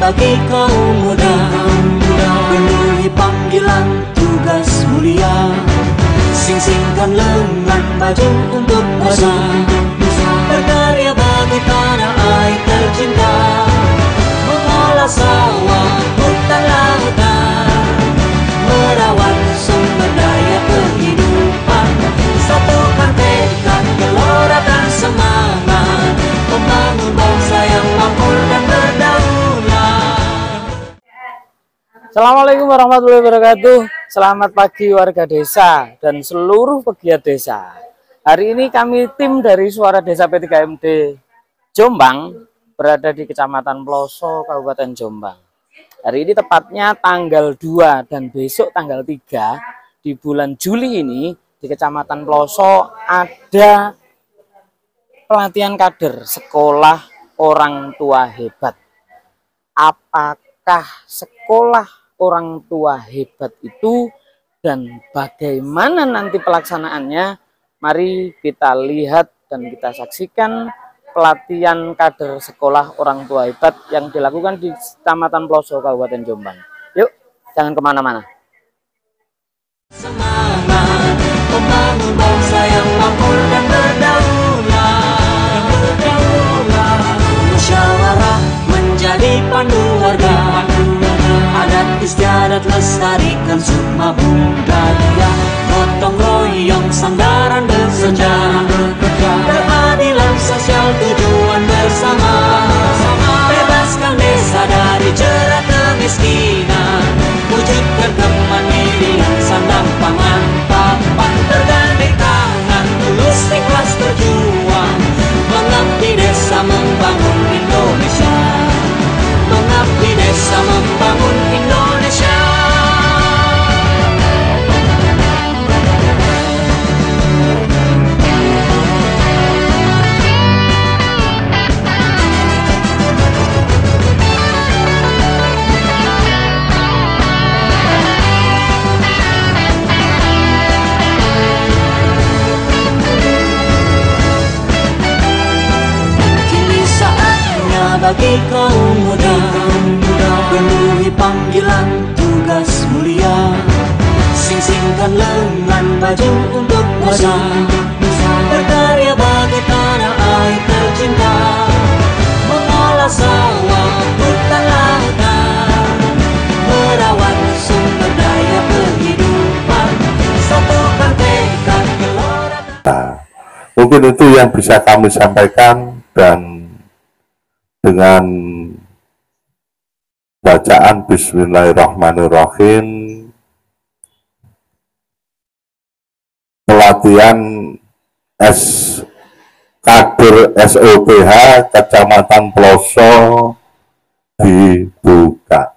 Bagi kaum muda, penuhi panggilan tugas mulia, sing-singkan lengan baju untuk nusa, berkarya bagi tanah air tercinta, mengolah sawah, hutan lautan, merawat sumber daya kehidupan, satukan tekad, gelora dan semangat, membangun bangsa yang makmur dan berdaulat. Assalamualaikum warahmatullahi wabarakatuh. Selamat pagi warga desa dan seluruh pegiat desa. Hari ini kami tim dari Suara Desa P3MD Jombang berada di Kecamatan Ploso, Kabupaten Jombang. Hari ini tepatnya tanggal 2 dan besok tanggal 3 di bulan Juli ini di Kecamatan Ploso ada pelatihan kader sekolah orang tua hebat. Apakah sekolah orang tua hebat itu dan bagaimana nanti pelaksanaannya? Mari kita lihat dan kita saksikan pelatihan kader sekolah orang tua hebat yang dilakukan di Kecamatan Ploso, Kabupaten Jombang. Yuk, jangan kemana-mana. Semangat membangun bangsa yang makmur dan berdaulat, musyawarah menjadi pandu warga, adat istiadat lestarikan sukma budaya, gotong royong sandaran bekerja, keadilan sosial tujuan bersama, bebaskan desa dari jerat kemiskinan, wujudkan kemandirian sandang pangan papan, tergandeng tangan tulus ikhlas berjuang, mengabdi desa membangun Indonesia, mengabdi desa membangun Indonesia. Bagi kaum muda, penuhi panggilan tugas mulia, sing-singkan lengan baju untuk nusa, berkarya bagi tanah air tercinta, mengolah sawah, hutan lautan, merawat sumber daya kehidupan, satukan tekad, gelora. Mungkin itu yang bisa kami sampaikan, dan dengan bacaan Bismillahirrahmanirrahim, pelatihan kader SOPH Kecamatan Ploso dibuka.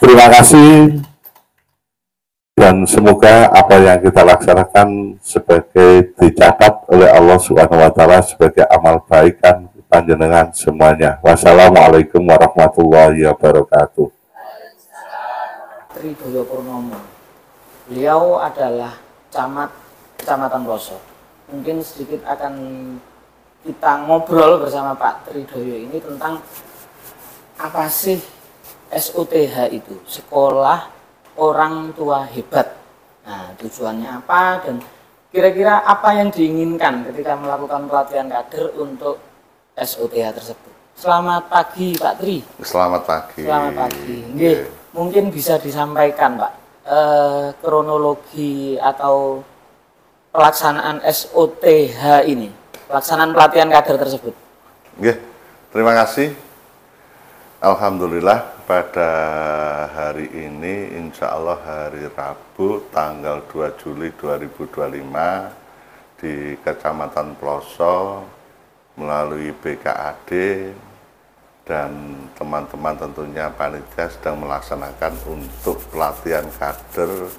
Terima kasih, dan semoga apa yang kita laksanakan sebagai dicatat oleh Allah Subhanahu wa Ta'ala sebagai amal baikan panjenengan semuanya. Wassalamualaikum warahmatullahi wabarakatuh. Tridoyo Purnomo. Beliau adalah camat Kecamatan Ploso. Mungkin sedikit akan kita ngobrol bersama Pak Tridoyo ini tentang apa sih SOTH itu, sekolah orang tua hebat. Nah, tujuannya apa dan kira-kira apa yang diinginkan ketika melakukan pelatihan kader untuk SOTH tersebut. Selamat pagi Pak Tri. Selamat pagi. Selamat pagi. Nggih, mungkin bisa disampaikan Pak kronologi atau pelaksanaan SOTH ini, pelaksanaan pelatihan kader tersebut. Nggih, terima kasih. Alhamdulillah pada hari ini insya Allah hari Rabu tanggal 2 Juli 2025 di Kecamatan Ploso melalui BKAD dan teman-teman tentunya panitia sedang melaksanakan untuk pelatihan kader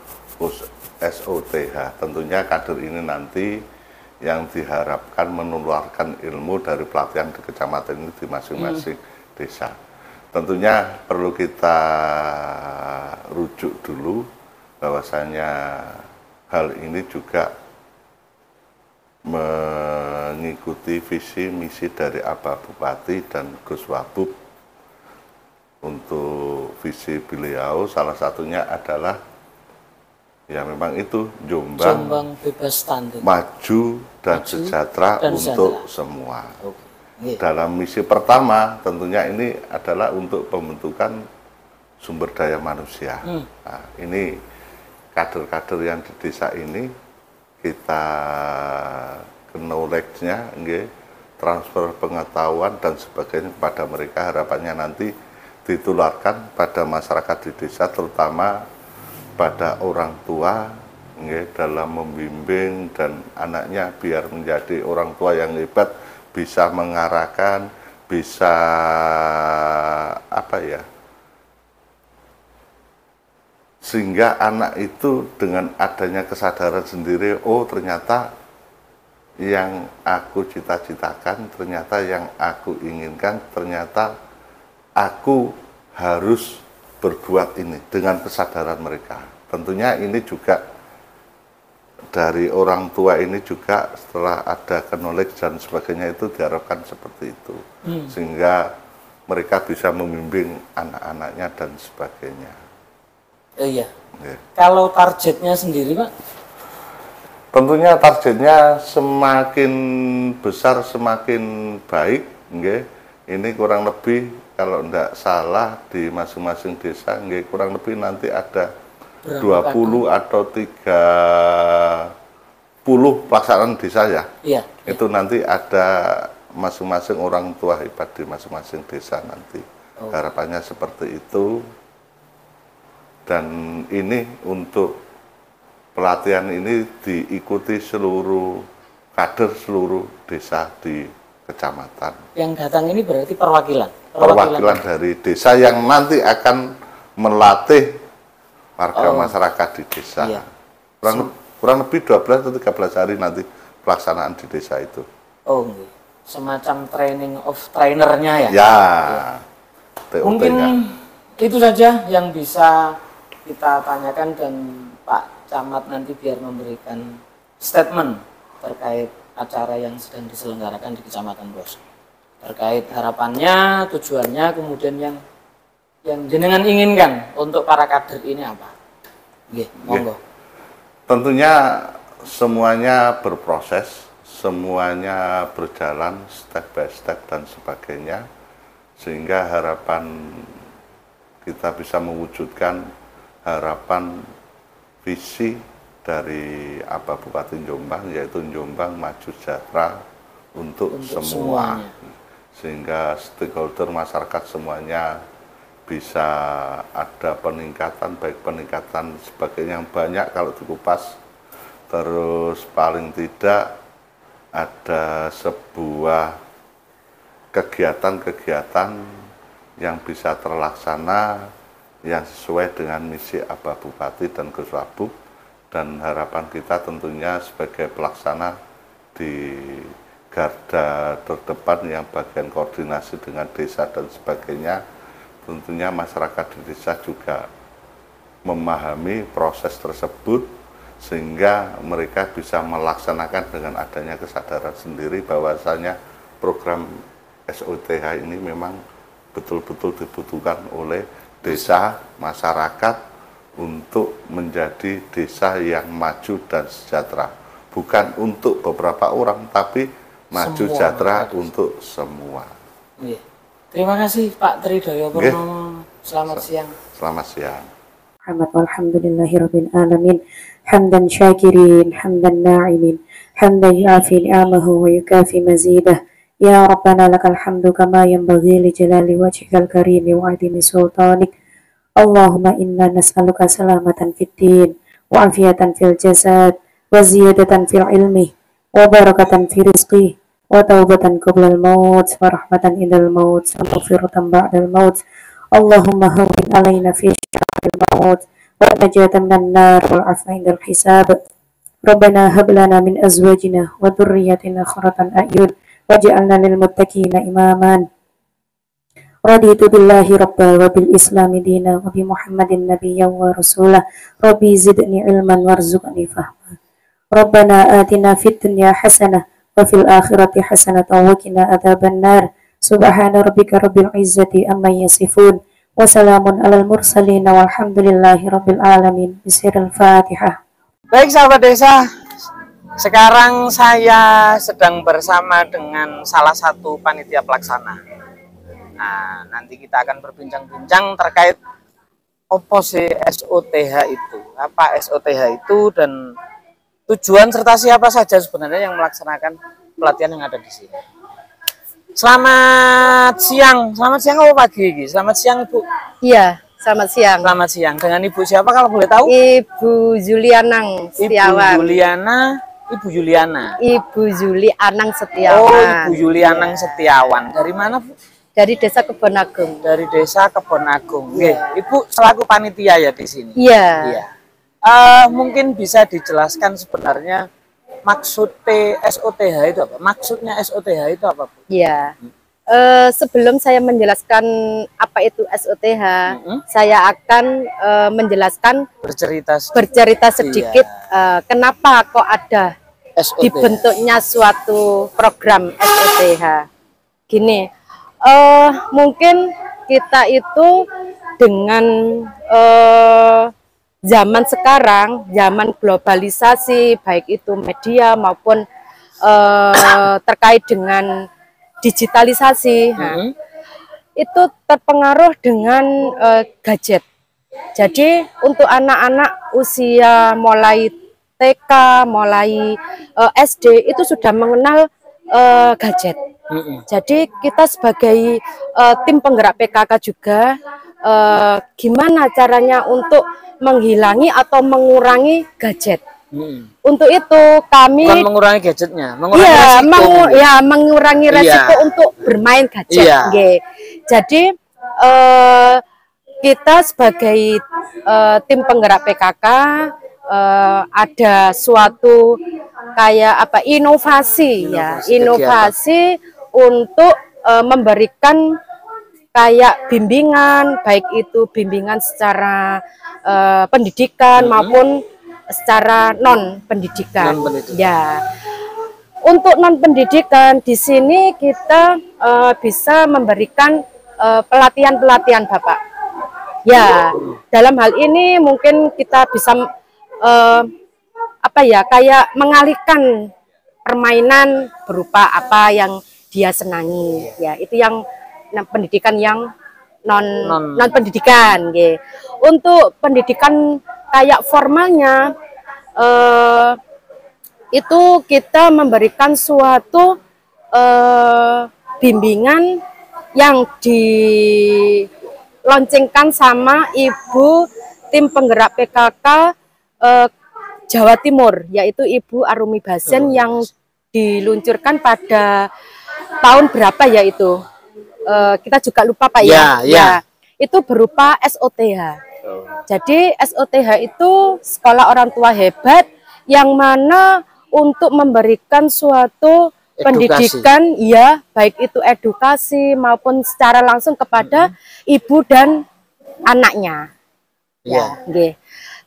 SOTH. Tentunya kader ini nanti yang diharapkan menularkan ilmu dari pelatihan di kecamatan ini di masing-masing desa. Tentunya perlu kita rujuk dulu bahwasanya hal ini juga mengikuti visi misi dari Abah Bupati dan Gus Wabub. Untuk visi beliau salah satunya adalah ya memang itu Jombang bebas stunting, maju dan sejahtera untuk semua. Dalam misi pertama tentunya ini adalah untuk pembentukan sumber daya manusia. Nah, ini kader-kader yang di desa ini kita knowledge-nya, transfer pengetahuan dan sebagainya kepada mereka, harapannya nanti ditularkan pada masyarakat di desa, terutama pada orang tua dalam membimbing dan anaknya biar menjadi orang tua yang hebat, bisa mengarahkan, bisa sehingga anak itu dengan adanya kesadaran sendiri, oh ternyata yang aku cita-citakan, ternyata yang aku inginkan, ternyata aku harus berbuat ini dengan kesadaran mereka. Tentunya ini juga dari orang tua ini juga setelah ada knowledge dan sebagainya itu diharapkan seperti itu. Sehingga mereka bisa membimbing anak-anaknya dan sebagainya. Iya. Kalau targetnya sendiri, Pak? Tentunya targetnya semakin besar semakin baik, Ini kurang lebih kalau tidak salah di masing-masing desa, kurang lebih nanti ada 20 atau 30 pelaksanaan desa ya. Iya. Itu nanti ada masing-masing orang tua hebat di masing-masing desa nanti. Harapannya seperti itu. Dan ini untuk pelatihan ini diikuti seluruh kader seluruh desa di kecamatan. Yang datang ini berarti perwakilan dari desa yang nanti akan melatih warga masyarakat di desa. Iya. Kurang lebih 12 atau 13 hari nanti pelaksanaan di desa itu. Semacam training of trainernya ya? Ya. Mungkin itu saja yang bisa kita tanyakan, dan Pak Camat nanti biar memberikan statement terkait acara yang sedang diselenggarakan di Kecamatan Bos. Terkait harapannya, tujuannya, kemudian yang jenengan inginkan untuk para kader ini apa? Monggo. Tentunya semuanya berproses, semuanya berjalan step by step dan sebagainya, sehingga harapan kita bisa mewujudkan harapan visi dari Abah Bupati Jombang, yaitu Jombang maju sejahtera untuk semua. Sehingga stakeholder masyarakat semuanya bisa ada peningkatan, baik peningkatan sebagainya yang banyak kalau dikupas. Terus paling tidak ada sebuah kegiatan-kegiatan yang bisa terlaksana yang sesuai dengan misi Abah Bupati dan Gus Wabub, dan harapan kita tentunya sebagai pelaksana di garda terdepan yang bagian koordinasi dengan desa dan sebagainya, tentunya masyarakat di desa juga memahami proses tersebut sehingga mereka bisa melaksanakan dengan adanya kesadaran sendiri bahwasanya program SOTH ini memang betul-betul dibutuhkan oleh desa, masyarakat untuk menjadi desa yang maju dan sejahtera. Bukan untuk beberapa orang, tapi maju sejahtera untuk semua. Terima kasih Pak Tridoyo Purnomo. Selamat siang. Selamat siang. Alhamdulillahirabbil alamin. Hamdan syakirin, hamdan na'imin, hamdan yu'afi ni'amahu wa yukafi mazidah. Ya Rabbana lakal hamdu kama yanbaghi li jalali wajhikal karim wa 'azimi sultanik. Allahumma inna nas'aluka salamatan fid din wa afiyatan fil jasad wa ziyadatan fil ilmi wa barakatan fi rizqi وتوبة قبل الموت ورحمة عند الموت ومغفرة بعد الموت. اللهم هون علينا في شهر الموت والنجاة من النار والعفو عند الحساب. ربنا هب لنا من أزواجنا وذرياتنا قرة أعين واجعلنا للمتقين إماما. رضيت بالله ربا وبالإسلام دينا وبمحمد نبيا ورسولا. ربي زدني علما وارزقني فهما. ربنا آتنا في الدنيا حسنة وفي الآخرة حسنة وقنا عذاب النار. سبحان ربك رب العزة أما يصفون وسلام على المرسلين والحمد لله رب العالمين. بسر الفاتحة. Baik sahabat desa, sekarang saya sedang bersama dengan salah satu panitia pelaksana. Nah, nanti kita akan berbincang-bincang terkait apa sih SOTH itu, apa SOTH itu, dan tujuan serta siapa saja sebenarnya yang melaksanakan pelatihan yang ada di sini. Selamat siang apa pagi? Selamat siang Ibu. Iya, selamat siang. Selamat siang. Dengan Ibu siapa kalau boleh tahu? Ibu Julianang Setiawan. Ibu Juliana. Ibu Juli Anang Setiawan. Oh, Ibu Julianang Setiawan. Dari mana, Bu? Dari Desa Kebon Agung. Dari Desa Kebon Agung. Ibu selaku panitia ya di sini. Iya. Iya. Mungkin bisa dijelaskan sebenarnya maksud SOTH itu apa? Maksudnya SOTH itu apa, Bu? Iya. Sebelum saya menjelaskan apa itu SOTH, saya akan menjelaskan bercerita sedikit kenapa kok ada SOTH. Dibentuknya suatu program SOTH. Gini, mungkin kita itu dengan zaman sekarang, zaman globalisasi, baik itu media maupun terkait dengan digitalisasi, itu terpengaruh dengan gadget. Jadi untuk anak-anak usia mulai TK, mulai SD itu sudah mengenal gadget. Jadi kita sebagai tim penggerak PKK juga gimana caranya untuk menghilangi atau mengurangi gadget. Untuk itu kami bukan mengurangi gadgetnya, mengurangi resiko untuk bermain gadget. Jadi kita sebagai tim penggerak PKK ada suatu kayak apa inovasi untuk memberikan kayak bimbingan, baik itu bimbingan secara pendidikan maupun secara non pendidikan. Ya, untuk non pendidikan di sini kita bisa memberikan pelatihan-pelatihan Bapak. Ya, dalam hal ini mungkin kita bisa kayak mengalihkan permainan berupa apa yang dia senangi. Ya, itu yang pendidikan yang non pendidikan. Untuk pendidikan kayak formalnya itu kita memberikan suatu bimbingan yang diloncengkan sama Ibu tim penggerak PKK Jawa Timur, yaitu Ibu Arumi Basen yang diluncurkan pada tahun berapa ya itu? Kita juga lupa Pak ya. Itu berupa SOTH. Jadi SOTH itu Sekolah Orang Tua Hebat, yang mana untuk memberikan suatu pendidikan, baik itu edukasi maupun secara langsung kepada ibu dan anaknya.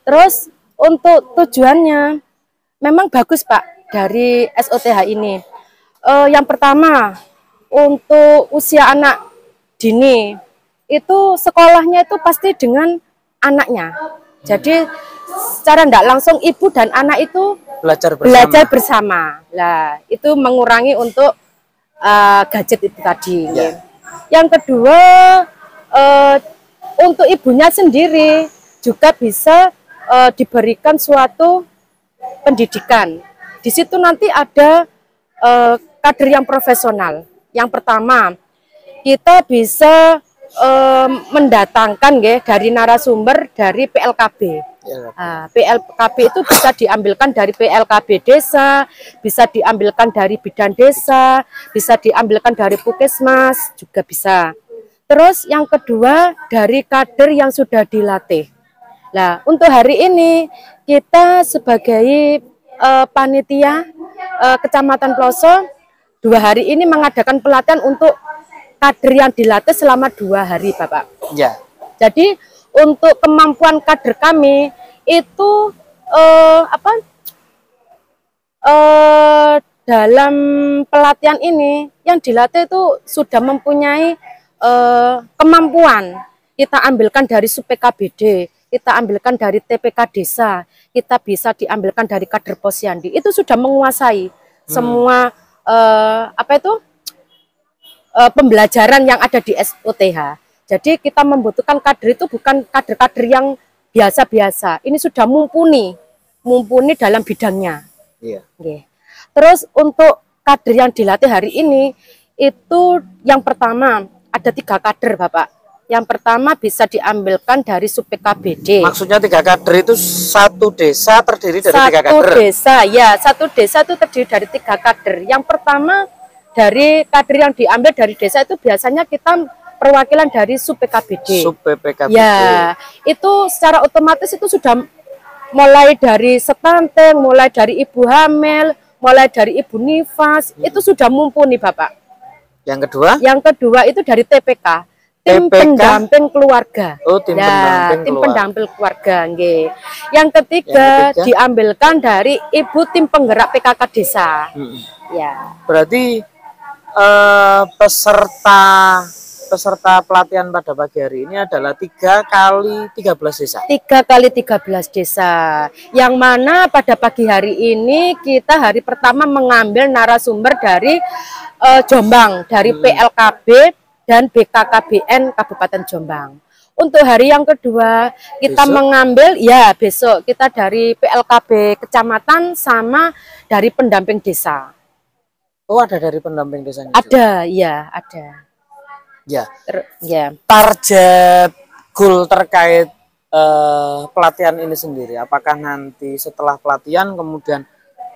Terus untuk tujuannya memang bagus Pak dari SOTH ini. Yang pertama, untuk usia anak dini itu sekolahnya itu pasti dengan anaknya. Jadi secara tidak langsung ibu dan anak itu belajar bersama. Nah, itu mengurangi untuk gadget itu tadi. Yang kedua, untuk ibunya sendiri juga bisa diberikan suatu pendidikan. Di situ nanti ada kader yang profesional. Yang pertama, kita bisa mendatangkan dari narasumber dari PLKB. PLKB itu bisa diambilkan dari PLKB desa, bisa diambilkan dari bidan desa, bisa diambilkan dari Puskesmas juga bisa. Terus yang kedua dari kader yang sudah dilatih. Nah, untuk hari ini kita sebagai panitia Kecamatan Ploso 2 hari ini mengadakan pelatihan untuk kader yang dilatih selama 2 hari, Bapak. Ya. Jadi untuk kemampuan kader kami itu dalam pelatihan ini yang dilatih itu sudah mempunyai kemampuan. Kita ambilkan dari SUP-PKBD, kita ambilkan dari TPK desa, kita bisa diambilkan dari kader Posyandu. Itu sudah menguasai semua pembelajaran yang ada di SOTH. Jadi kita membutuhkan kader itu bukan kader-kader yang biasa-biasa. Ini sudah mumpuni dalam bidangnya. Iya. Okay. Terus untuk kader yang dilatih hari ini itu yang pertama ada 3 kader, Bapak. Yang pertama bisa diambilkan dari SUP-PKBD. Maksudnya 3 kader itu satu desa terdiri dari 3 kader? Satu desa itu terdiri dari 3 kader. Yang pertama dari kader yang diambil dari desa itu biasanya kita perwakilan dari SUP-PKBD. SUP-PKBD. Ya, itu secara otomatis itu sudah mulai dari stunting, mulai dari ibu hamil, mulai dari ibu nifas, itu sudah mumpuni, Bapak. Yang kedua? Yang kedua itu dari TPK. Tim pendamping keluarga. Oh, tim pendamping keluarga. Nggih. Yang ketiga diambilkan dari ibu tim penggerak PKK desa. Ya. Berarti peserta pelatihan pada pagi hari ini adalah 3 kali 13 desa. 3 kali 13 desa. Yang mana pada pagi hari ini kita hari pertama mengambil narasumber dari Jombang, dari PLKB dan BKKBN Kabupaten Jombang. Untuk hari yang kedua kita mengambil besok kita dari PLKB kecamatan sama dari pendamping desa. Oh, ada dari pendamping desanya? Ada, ya, ada. Ya. Ya. Target goal terkait pelatihan ini sendiri, apakah nanti setelah pelatihan kemudian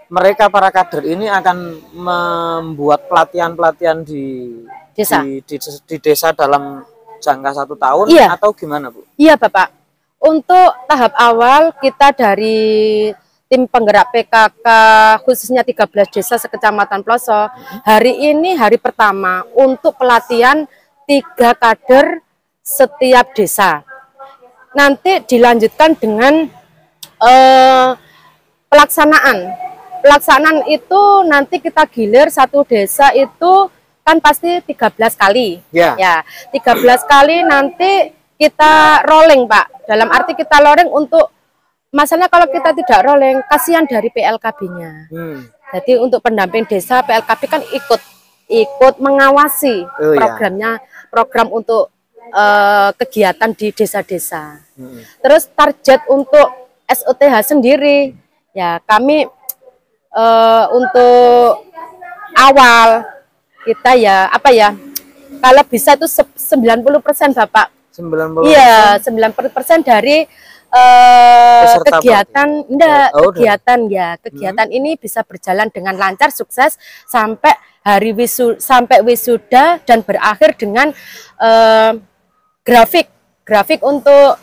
mereka para kader ini akan membuat pelatihan-pelatihan di desa dalam jangka 1 tahun atau gimana, Bu? Iya, Bapak. Untuk tahap awal kita dari tim penggerak PKK khususnya 13 desa sekecamatan Ploso, hari ini hari pertama untuk pelatihan 3 kader setiap desa. Nanti dilanjutkan dengan pelaksanaan itu nanti kita gilir satu desa itu kan pasti 13 kali. Ya, 13 kali nanti kita rolling, Pak. Dalam arti kita rolling untuk masalahnya kalau kita tidak rolling kasihan dari PLKB-nya. Jadi untuk pendamping desa PLKB kan ikut mengawasi programnya, program untuk kegiatan di desa-desa. Terus target untuk SOTH sendiri ya kami untuk awal kita kalau bisa itu 90%, Bapak. 90%. Iya, 90% dari kegiatan kegiatan ini bisa berjalan dengan lancar, sukses sampai sampai wisuda dan berakhir dengan grafik untuk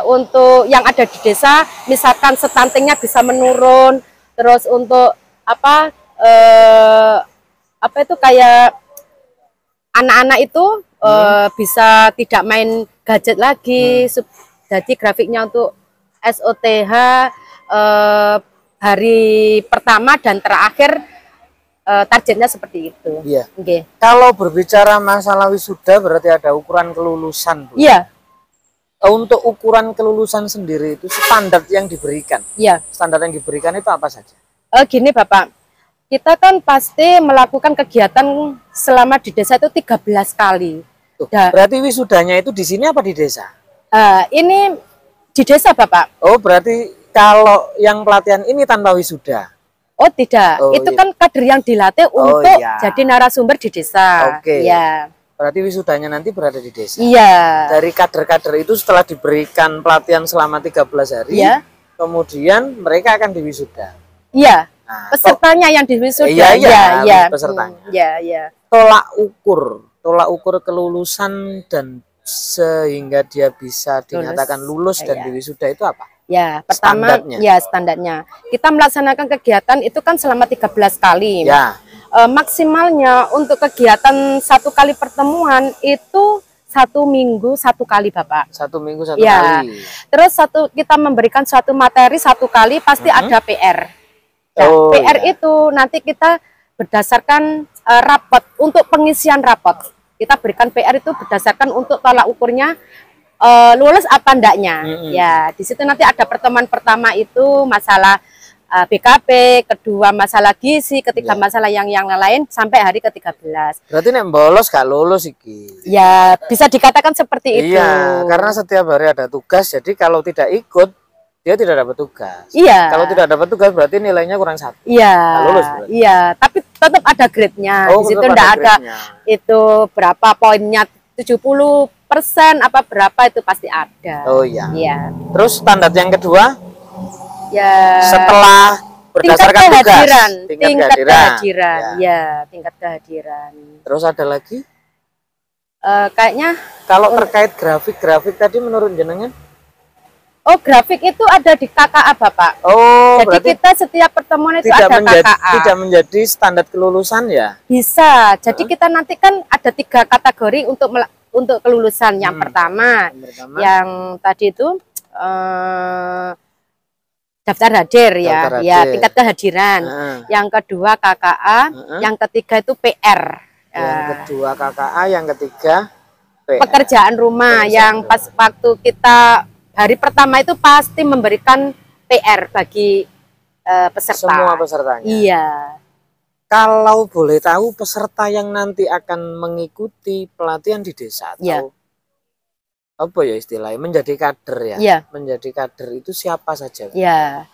untuk yang ada di desa, misalkan stuntingnya bisa menurun. Terus untuk itu kayak anak-anak itu bisa tidak main gadget lagi. Jadi grafiknya untuk SOTH hari pertama dan terakhir targetnya seperti itu. Iya. Kalau berbicara masalah wisuda berarti ada ukuran kelulusan, Bu. Iya. Untuk ukuran kelulusan sendiri itu standar yang diberikan. Iya. Standar yang diberikan itu apa saja? Gini, Bapak. Kita kan pasti melakukan kegiatan selama di desa itu 13 kali. Berarti wisudanya itu di sini apa di desa? Ini di desa, Bapak. Oh, berarti kalau yang pelatihan ini tanpa wisuda? Oh, tidak. Itu kan kader yang dilatih untuk jadi narasumber di desa. Oke. Ya. Berarti wisudanya nanti berada di desa. Iya. Dari kader-kader itu setelah diberikan pelatihan selama 13 hari, Iya. kemudian mereka akan diwisuda. Iya. Nah, Pesertanya yang diwisuda. iya, pesertanya. Iya. tolak ukur kelulusan dan sehingga dia bisa dinyatakan lulus dan Iya. diwisuda itu apa? Ya, pertama Standarnya. ya standarnya. Kita melaksanakan kegiatan itu kan selama 13 kali. Ya. Maksimalnya untuk kegiatan 1 kali pertemuan itu 1 minggu 1 kali, Bapak. 1 minggu 1 Ya. kali. Terus kita memberikan suatu materi 1 kali pasti ada PR. Nah, Oh, PR ya. itu nanti kita berdasarkan rapot untuk pengisian rapot. Kita berikan PR itu berdasarkan untuk tolak ukurnya lulus apa enggaknya. Ya, di situ nanti ada pertemuan pertama itu masalah BKP, kedua masalah gizi, ketiga masalah yang lain sampai hari ke-13. Berarti nek bolos gak lulus iki. Ya, bisa dikatakan seperti itu. Iya, karena setiap hari ada tugas, jadi kalau tidak ikut dia tidak dapat tugas. Iya. Kalau tidak dapat tugas berarti nilainya kurang 1. Iya. Nggak lulus berarti. Iya, tapi tetap ada grade-nya. Oh, Di situ tetap enggak ada ada grade-nya. itu berapa poinnya 70% apa berapa itu pasti ada. Oh iya. Iya. Terus standar yang kedua Ya. setelah berdasarkan tingkat tugas, kehadiran, tingkat kehadiran. kehadiran. Ya. Ya, tingkat kehadiran. Terus ada lagi Kayaknya kalau terkait grafik tadi menurut jenengan? grafik itu ada di KKA, Bapak. Oh, Jadi berarti kita setiap pertemuan itu tidak ada menjadi KKA. tidak menjadi standar kelulusan ya? Bisa. Jadi kita nanti kan ada 3 kategori untuk kelulusan. Yang pertama, yang tadi itu daftar hadir ya, Daftar ya hadir. tingkat kehadiran. Yang kedua KKA, yang ketiga itu PR. Yang kedua KKA, yang ketiga PR. Pekerjaan rumah yang pas waktu kita hari pertama itu pasti memberikan PR bagi peserta. Semua pesertanya. Iya. Kalau boleh tahu peserta yang nanti akan mengikuti pelatihan di desa atau Iya. apa ya istilahnya menjadi kader ya? Iya. Menjadi kader itu siapa saja? Ya,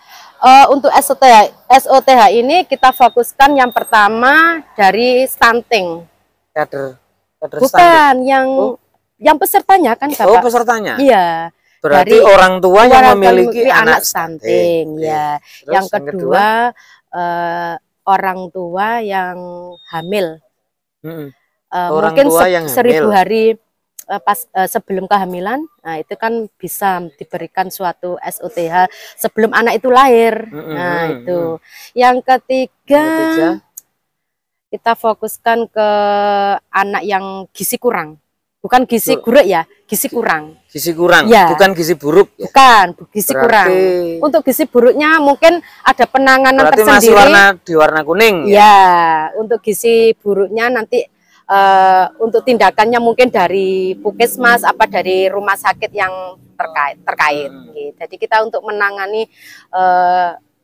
untuk SOTH ini kita fokuskan yang pertama dari stunting. Kader stunting. Bukan yang pesertanya kan, Bapak? Oh, pesertanya. Iya. Berarti Dari orang tua yang orang memiliki anak stunting. stunting, ya. Terus Yang kedua orang tua yang hamil. Orang Mungkin tua yang 1000 hamil. hari sebelum kehamilan, nah itu kan bisa diberikan suatu SOTH sebelum anak itu lahir. Nah itu. Yang ketiga, kita fokuskan ke anak yang gizi kurang, bukan gizi buruk ya, gizi kurang. Gizi kurang, Ya. bukan gizi buruk. Ya? Bukan, gizi Berarti- kurang. Untuk gizi buruknya mungkin ada penanganan Berarti masih tersendiri. di warna kuning. Ya, untuk gizi buruknya nanti untuk tindakannya mungkin dari puskesmas apa dari rumah sakit yang terkait. Gitu. Jadi kita untuk menangani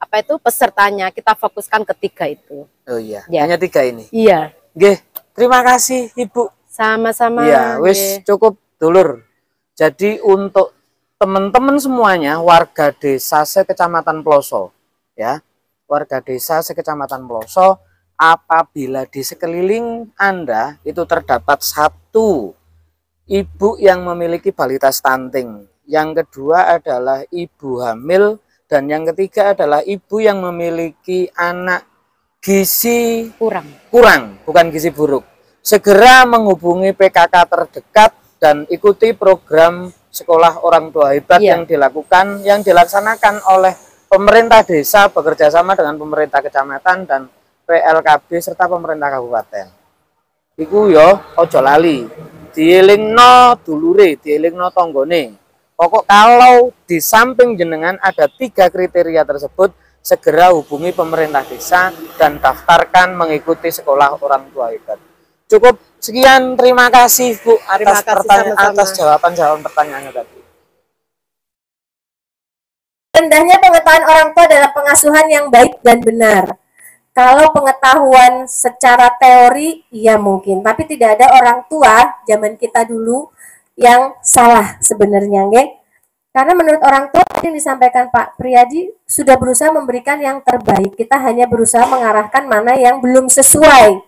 apa itu pesertanya kita fokuskan ketiga itu. Oh iya, Ya. hanya 3 ini. Iya, Nggih, terima kasih Ibu. sama-sama. Iya, wis cukup dulur. Jadi untuk teman-teman semuanya warga desa sekecamatan Ploso, ya, warga desa sekecamatan Ploso, apabila di sekeliling Anda itu terdapat 1 ibu yang memiliki balita stunting, yang kedua adalah ibu hamil, dan yang ketiga adalah ibu yang memiliki anak gizi kurang, bukan gizi buruk, segera menghubungi PKK terdekat dan ikuti program sekolah orang tua hebat yang dilaksanakan oleh pemerintah desa bekerja sama dengan pemerintah kecamatan dan PLKB serta pemerintah kabupaten. Iku yo ojo lali, dielingno dulure, dielingno tonggone. Pokok kalau di samping jenengan ada 3 kriteria tersebut, segera hubungi pemerintah desa dan daftarkan mengikuti sekolah orang tua hebat. Cukup sekian, terima kasih Bu atas atas jawaban pertanyaannya tadi. Rendahnya pengetahuan orang tua dalam pengasuhan yang baik dan benar. Kalau pengetahuan secara teori, ya mungkin. Tapi tidak ada orang tua zaman kita dulu yang salah sebenarnya. Nge? Karena menurut orang tua yang disampaikan Pak Priyadi sudah berusaha memberikan yang terbaik. Kita hanya berusaha mengarahkan mana yang belum sesuai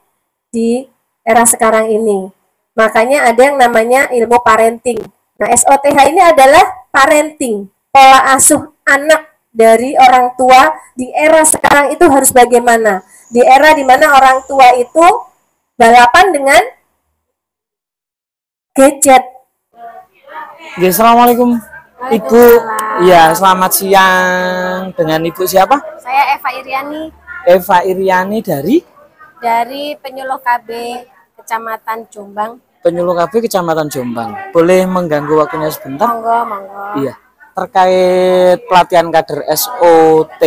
di era sekarang ini. Makanya ada yang namanya ilmu parenting. Nah, SOTH ini adalah parenting, pola asuh anak dari orang tua di era sekarang itu harus bagaimana? Di era dimana orang tua itu balapan dengan gadget. Ya, assalamualaikum Ibu. Ya, selamat siang. Dengan Ibu siapa? Saya Eva Iriani Eva Iriani dari Penyuluh KB Kecamatan Jombang. Penyuluh KB Kecamatan Jombang. Boleh mengganggu waktunya sebentar? Monggo, monggo. Iya. Terkait pelatihan kader SOTH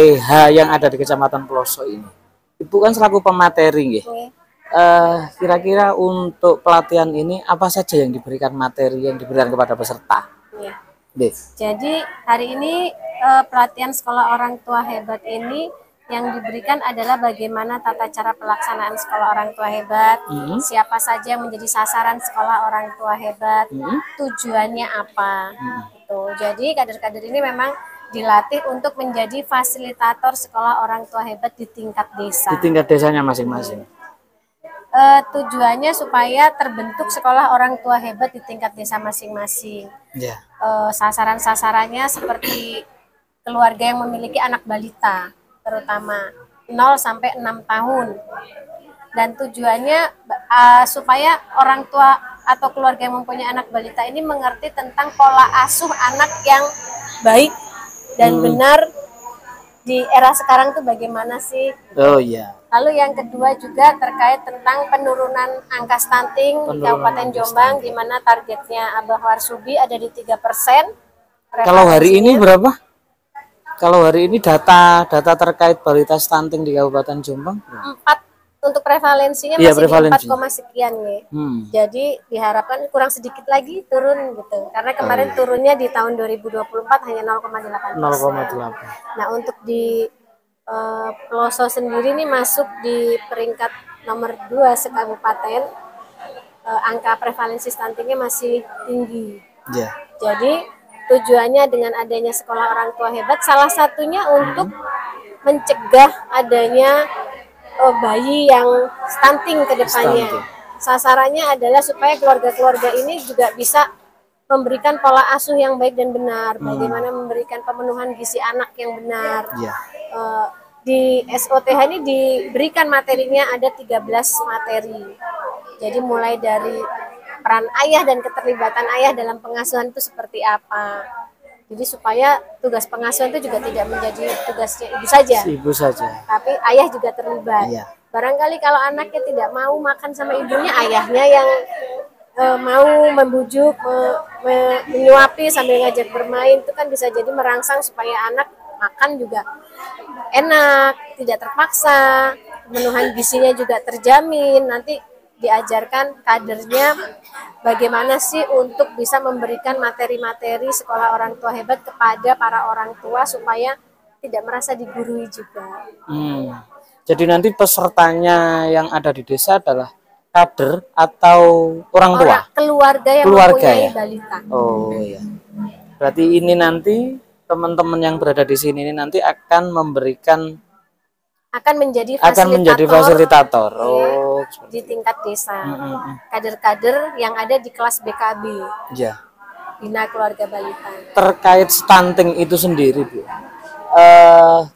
yang ada di Kecamatan Pelosok ini. Ibu kan selaku pemateri, nggih. Kira-kira untuk pelatihan ini apa saja yang diberikan materi yang diberikan kepada peserta? Ya. Nggih. Jadi hari ini pelatihan sekolah orang tua hebat ini yang diberikan adalah bagaimana tata cara pelaksanaan sekolah orang tua hebat, siapa saja yang menjadi sasaran sekolah orang tua hebat, tujuannya apa. Gitu. Jadi kader-kader ini memang dilatih untuk menjadi fasilitator sekolah orang tua hebat di tingkat desa. Di tingkat desanya masing-masing. Tujuannya supaya terbentuk sekolah orang tua hebat di tingkat desa masing-masing. Ya. Sasaran-sasarannya seperti keluarga yang memiliki anak balita, terutama 0 sampai 6 tahun. Dan tujuannya supaya orang tua atau keluarga yang mempunyai anak balita ini mengerti tentang pola asuh anak yang baik dan benar di era sekarang tuh bagaimana sih? Oh iya. Lalu yang kedua juga terkait tentang penurunan angka stunting di Kabupaten Jombang, di mana targetnya Abah Warsubi ada di 3%. Kalau hari ini berapa? Kalau hari ini data terkait balita stunting di Kabupaten Jombang? 4 untuk prevalensinya Iya, masih prevalensi. di 4, sekian nih. Jadi diharapkan kurang sedikit lagi turun gitu. Karena kemarin turunnya di tahun 2024 hanya 0,8%. 0,8. Nah, untuk di Pelosok sendiri nih masuk di peringkat nomor 2 sekabupaten. Angka prevalensi stuntingnya masih tinggi. Ya. Jadi tujuannya dengan adanya sekolah orang tua hebat salah satunya untuk mencegah adanya bayi yang stunting ke depannya. Sasarannya adalah supaya keluarga-keluarga ini juga bisa memberikan pola asuh yang baik dan benar, bagaimana memberikan pemenuhan gizi anak yang benar. Ya. Di SOTH ini diberikan materinya ada 13 materi. Jadi mulai dari peran ayah dan keterlibatan ayah dalam pengasuhan itu seperti apa. Jadi supaya tugas pengasuhan itu juga tidak menjadi tugasnya ibu saja. Ibu saja. Tapi ayah juga terlibat. Iya. Barangkali kalau anaknya tidak mau makan sama ibunya, ayahnya yang mau membujuk, menyuapi sambil ngajak bermain, itu kan bisa jadi merangsang supaya anak makan juga enak, tidak terpaksa, pemenuhan gizinya juga terjamin. Nanti diajarkan kadernya bagaimana sih untuk bisa memberikan materi-materi sekolah orang tua hebat kepada para orang tua supaya tidak merasa digurui juga. Jadi nanti pesertanya yang ada di desa adalah kader atau orang tua? Keluarga yang mempunyai balita. Oh iya. Berarti ini nanti teman-teman yang berada di sini ini nanti akan memberikan akan menjadi fasilitator di tingkat desa. Kader-kader yang ada di kelas BKB. Ya. Bina Keluarga Balita. Terkait stunting itu sendiri, Bu.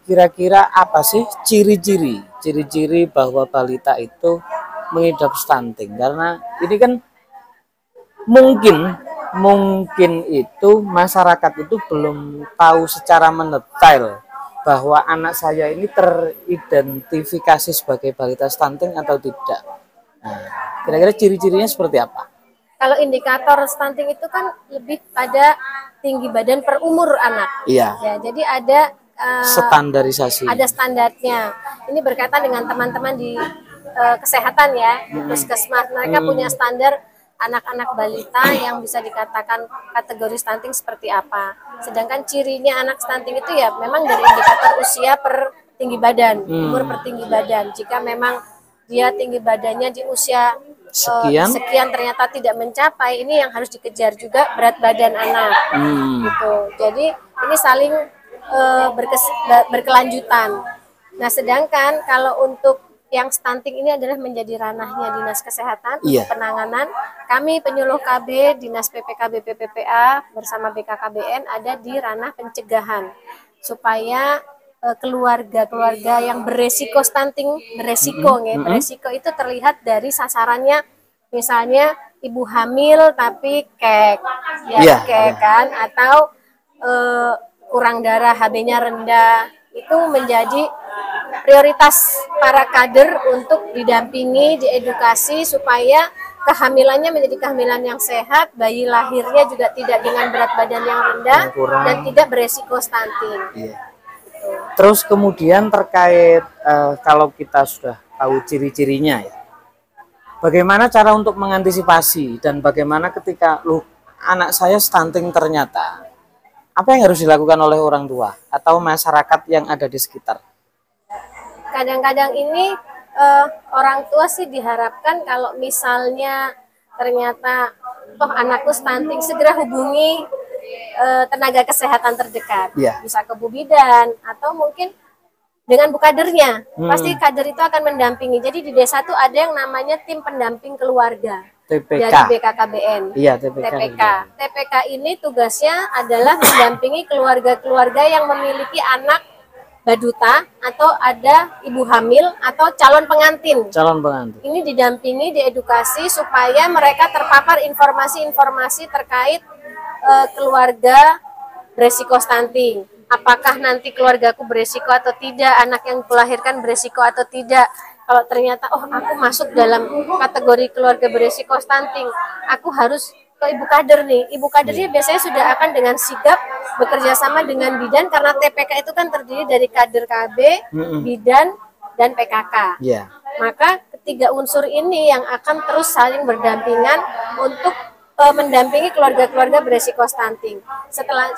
Kira-kira apa sih ciri-ciri bahwa balita itu mengidap stunting? Karena ini kan mungkin itu masyarakat itu belum tahu secara mendetail bahwa anak saya ini teridentifikasi sebagai balita stunting atau tidak. Nah, kira-kira ciri-cirinya seperti apa? Kalau indikator stunting itu kan lebih pada tinggi badan per umur anak. Iya. Ya, jadi ada standarisasi. Ada standarnya. Ini berkaitan dengan teman-teman di kesehatan ya, puskesmas. Mereka punya standar anak-anak balita yang bisa dikatakan kategori stunting seperti apa. Sedangkan cirinya anak stunting itu ya memang dari indikator usia per tinggi badan, umur per tinggi badan. Jika memang dia tinggi badannya di usia sekian ternyata tidak mencapai, ini yang harus dikejar juga berat badan anak. Gitu. Jadi ini saling berkelanjutan. Nah, sedangkan kalau untuk yang stunting ini adalah menjadi ranahnya Dinas Kesehatan Iya. untuk penanganan. Kami penyuluh KB Dinas PPKB PPPA bersama BKKBN ada di ranah pencegahan supaya keluarga-keluarga yang beresiko stunting, beresiko itu terlihat dari sasarannya, misalnya ibu hamil tapi kek, kan, atau kurang darah, HB-nya rendah, itu menjadi prioritas para kader untuk didampingi, diedukasi supaya kehamilannya menjadi kehamilan yang sehat, bayi lahirnya juga tidak dengan berat badan yang rendah dan tidak beresiko stunting. Iya. Terus kemudian terkait kalau kita sudah tahu ciri-cirinya ya, bagaimana cara untuk mengantisipasi dan bagaimana ketika anak saya stunting ternyata, apa yang harus dilakukan oleh orang tua atau masyarakat yang ada di sekitar? Kadang-kadang ini orang tua sih diharapkan kalau misalnya ternyata anakku stunting, segera hubungi tenaga kesehatan terdekat, bisa ke Bu Bidan atau mungkin dengan Bu Kadernya. Pasti kader itu akan mendampingi. Jadi di desa tuh ada yang namanya tim pendamping keluarga TPK. dari BKKBN. Iya, TPK. TPK ini tugasnya adalah mendampingi keluarga-keluarga yang memiliki anak baduta atau ada ibu hamil atau calon pengantin. Ini didampingi, diedukasi supaya mereka terpapar informasi-informasi terkait keluarga beresiko stunting. Apakah nanti keluargaku beresiko atau tidak, anak yang kulahirkan beresiko atau tidak. Kalau ternyata aku masuk dalam kategori keluarga beresiko stunting, aku harus ke Ibu Kader nih. Ibu Kadernya biasanya sudah akan dengan sigap bekerja sama dengan bidan, karena TPK itu kan terdiri dari kader KB, bidan, dan PKK. Maka ketiga unsur ini yang akan terus saling berdampingan untuk mendampingi keluarga-keluarga beresiko stunting.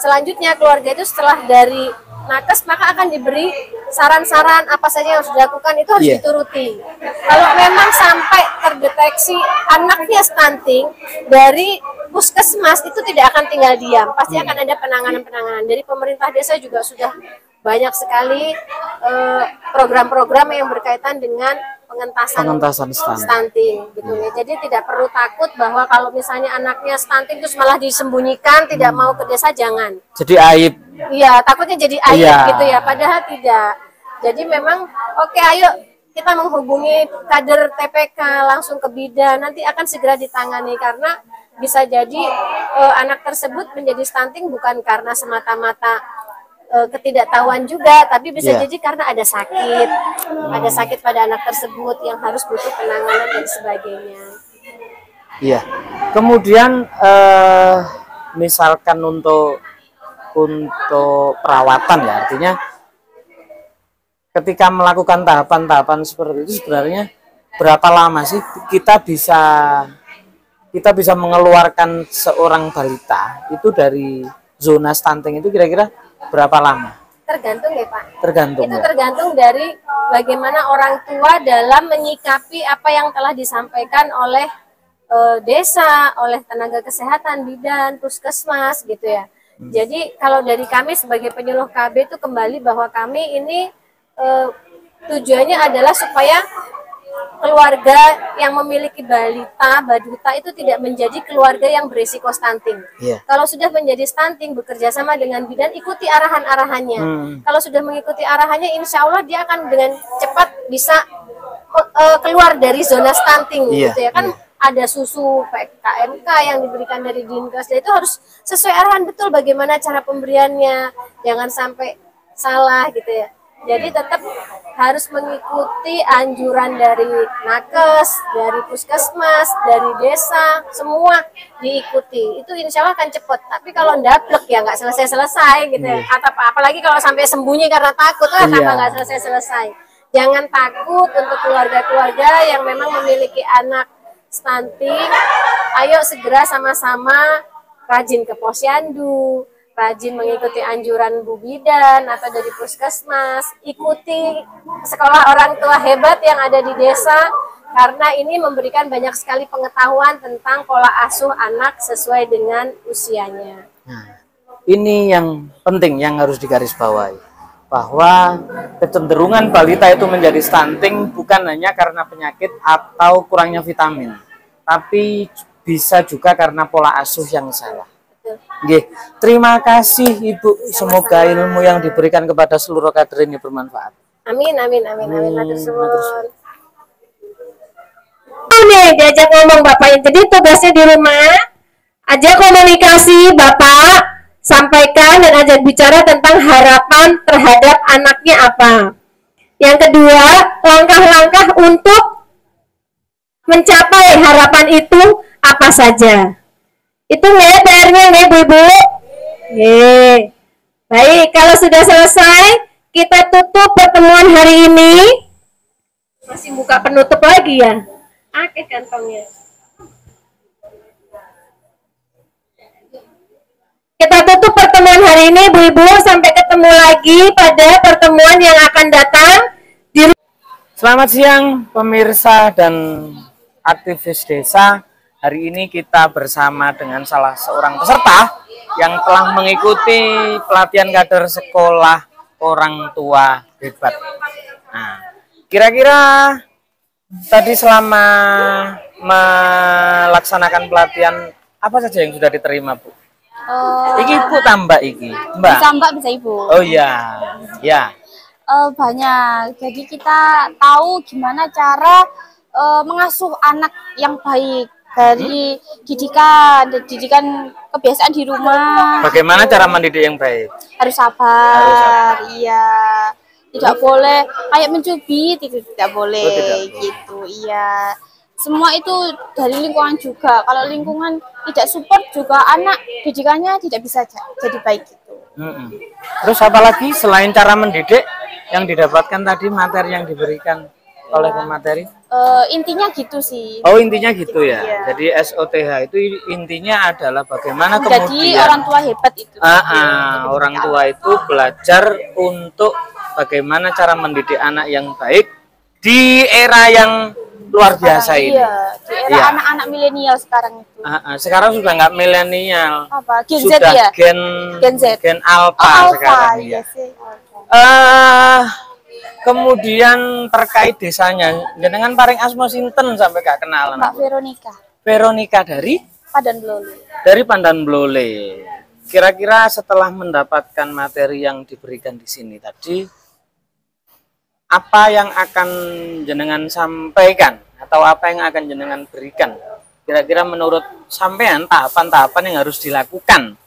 Selanjutnya keluarga itu setelah dari nakes maka akan diberi saran-saran apa saja yang harus dilakukan, itu harus dituruti. Kalau memang sampai terdeteksi anaknya stunting, dari puskesmas itu tidak akan tinggal diam, pasti akan ada penanganan-penanganan. Dari pemerintah desa juga sudah banyak sekali program-program yang berkaitan dengan pengentasan stunting gitu ya. Jadi tidak perlu takut bahwa kalau misalnya anaknya stunting terus malah disembunyikan, tidak mau ke desa, jangan. Jadi aib. Iya, takutnya jadi aib gitu ya, padahal tidak. Jadi memang ayo kita menghubungi kader TPK langsung ke bidan, nanti akan segera ditangani, karena bisa jadi anak tersebut menjadi stunting bukan karena semata-mata ketidaktahuan juga, tapi bisa jadi karena ada sakit pada anak tersebut yang harus butuh penanganan dan sebagainya. Iya. Kemudian misalkan untuk perawatan ya, artinya ketika melakukan tahapan-tahapan seperti itu sebenarnya berapa lama sih kita bisa mengeluarkan seorang balita itu dari zona stunting itu kira-kira berapa lama? Tergantung ya Pak. Tergantung. Itu tergantung dari bagaimana orang tua dalam menyikapi apa yang telah disampaikan oleh desa, oleh tenaga kesehatan, bidan, puskesmas gitu ya. Jadi kalau dari kami sebagai penyuluh KB itu kembali bahwa kami ini tujuannya adalah supaya keluarga yang memiliki balita, baduta itu tidak menjadi keluarga yang berisiko stunting. Kalau sudah menjadi stunting, bekerja sama dengan bidan, ikuti arahan-arahannya. Kalau sudah mengikuti arahannya, insya Allah dia akan dengan cepat bisa keluar dari zona stunting, gitu ya kan. Ada susu PKMK yang diberikan dari Dinkes, itu harus sesuai arahan betul bagaimana cara pemberiannya, jangan sampai salah gitu ya. Jadi tetap harus mengikuti anjuran dari nakes, dari puskesmas, dari desa, semua diikuti. Itu insya Allah akan cepat. Tapi kalau ndablek ya nggak selesai-selesai gitu ya. Apalagi kalau sampai sembunyi karena takut, tambah nggak selesai-selesai. Jangan takut untuk keluarga-keluarga yang memang memiliki anak stunting. Ayo segera sama-sama rajin ke posyandu, rajin mengikuti anjuran Bu Bidan atau dari puskesmas, ikuti sekolah orang tua hebat yang ada di desa, karena ini memberikan banyak sekali pengetahuan tentang pola asuh anak sesuai dengan usianya. Nah, ini yang penting yang harus digarisbawahi. bahwa kecenderungan balita itu menjadi stunting bukan hanya karena penyakit atau kurangnya vitamin, tapi bisa juga karena pola asuh yang salah. Nggih, terima kasih Ibu. Semoga ilmu yang diberikan kepada seluruh kader ini bermanfaat. Amin, amin, amin, amin. Matur suwun. Nih diajak ngomong bapaknya. Jadi tugasnya di rumah, ajak komunikasi bapak, sampaikan dan ajak bicara tentang harapan terhadap anaknya apa. Yang kedua, langkah-langkah untuk mencapai harapan itu apa saja. Itu nggak PR-nya nggak Bu-ibu? Baik, kalau sudah selesai, kita tutup pertemuan hari ini. Masih buka penutup lagi ya? Oke kantongnya. Kita tutup pertemuan hari ini, Bu-ibu. Sampai ketemu lagi pada pertemuan yang akan datang. Selamat siang pemirsa dan aktivis desa. Hari ini kita bersama dengan salah seorang peserta yang telah mengikuti pelatihan kader sekolah orang tua hebat. Nah, kira-kira tadi selama melaksanakan pelatihan apa saja yang sudah diterima, Bu? Iki Bu tambah iki, Mbak. Bisa Mbak, bisa Ibu. Oh iya, ya. Banyak. Jadi kita tahu gimana cara mengasuh anak yang baik dari didikan kebiasaan di rumah. Bagaimana cara mendidik yang baik? Harus sabar. Iya. Tidak boleh kayak mencubit, itu tidak boleh. Gitu. Iya. Semua itu dari lingkungan juga. Kalau lingkungan tidak support juga anak didikannya tidak bisa jadi baik gitu. Terus apa lagi selain cara mendidik yang didapatkan tadi, materi yang diberikan oleh pemateri? Intinya gitu sih. Oh, intinya gitu ya. Iya. Jadi SOTH itu intinya adalah bagaimana Jadi kemudian orang tua hebat itu. orang tua itu belajar untuk bagaimana cara mendidik anak yang baik di era yang luar biasa ini. Iya, di era anak-anak milenial sekarang itu. Sekarang sudah nggak milenial. Apa? Gen Z Sudah ya? Gen Z. Gen Alpha sekarang iya ya. sih. Alpha. Kemudian terkait desanya, jenengan paring asma sinten sampai gak kenalan? Mbak Veronica. Veronica dari Padan Blole. dari Pandan Blole. Kira-kira setelah mendapatkan materi yang diberikan di sini tadi, apa yang akan jenengan sampaikan atau apa yang akan jenengan berikan? Kira-kira menurut sampean tahapan-tahapan yang harus dilakukan.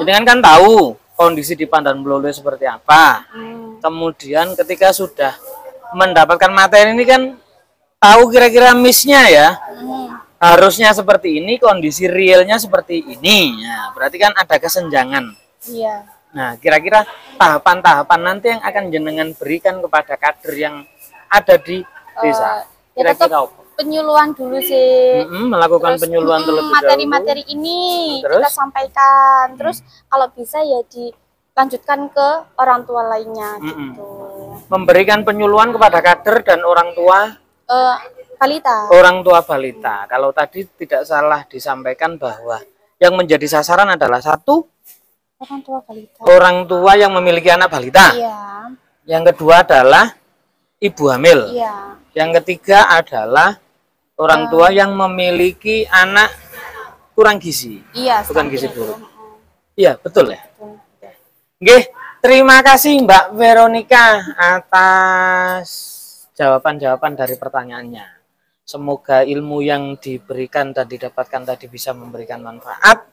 Jenengan kan tahu kondisi di Pandan Blole seperti apa. Kemudian ketika sudah mendapatkan materi ini kan tahu kira-kira miss-nya ya. Harusnya seperti ini, kondisi realnya seperti ini. Nah, berarti kan ada kesenjangan. Iya. Nah, kira-kira tahapan-tahapan nanti yang akan jenengan berikan kepada kader yang ada di desa. Ya tetap Kira-kira apa? penyuluhan dulu sih. Melakukan penyuluhan terlebih dahulu. Materi-materi ini Terus? kita sampaikan. Terus kalau bisa ya dilanjutkan ke orang tua lainnya gitu. Memberikan penyuluhan kepada kader dan orang tua Balita. orang tua balita. Kalau tadi tidak salah disampaikan bahwa yang menjadi sasaran adalah satu Orang tua balita. orang tua yang memiliki anak balita. Iya. Yang kedua adalah ibu hamil. Iya. Yang ketiga adalah orang tua yang memiliki anak kurang gizi. Iya. Bukan gizi itu. buruk. Iya, betul ya. Nggih, terima kasih Mbak Veronica atas jawaban-jawaban dari pertanyaannya. Semoga ilmu yang diberikan dan didapatkan tadi bisa memberikan manfaat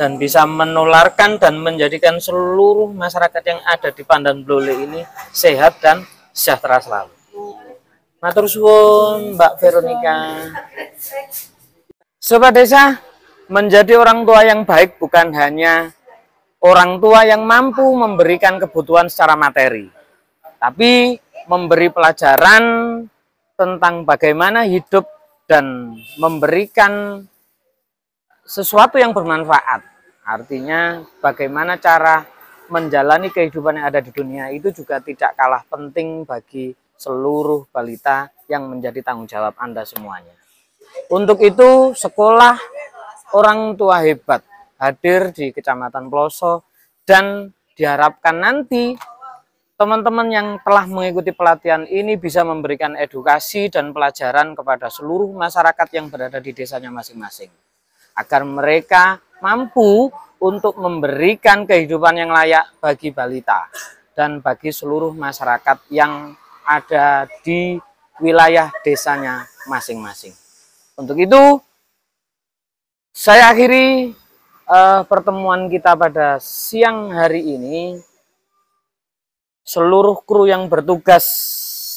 dan bisa menularkan dan menjadikan seluruh masyarakat yang ada di Pandan Blole ini sehat dan sejahtera selalu. Matur suwun Mbak Veronica. Sobat desa, menjadi orang tua yang baik bukan hanya orang tua yang mampu memberikan kebutuhan secara materi, tapi memberi pelajaran tentang bagaimana hidup dan memberikan sesuatu yang bermanfaat. Artinya bagaimana cara menjalani kehidupan yang ada di dunia itu juga tidak kalah penting bagi seluruh balita yang menjadi tanggung jawab Anda semuanya. Untuk itu sekolah orang tua hebat hadir di Kecamatan Ploso dan diharapkan nanti teman-teman yang telah mengikuti pelatihan ini bisa memberikan edukasi dan pelajaran kepada seluruh masyarakat yang berada di desanya masing-masing, agar mereka mampu untuk memberikan kehidupan yang layak bagi balita dan bagi seluruh masyarakat yang ada di wilayah desanya masing-masing. Untuk itu, saya akhiri pertemuan kita pada siang hari ini. Seluruh kru yang bertugas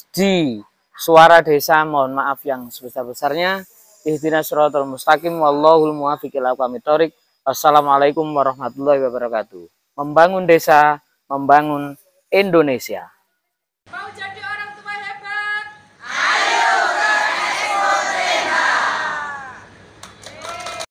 di Suara Desa mohon maaf yang sebesar-besarnya. Ihdinas shiratal mustaqim wallahul muwaffiq ila aqwamit thoriq. Wassalamualaikum warahmatullahi wabarakatuh. Membangun desa, membangun Indonesia.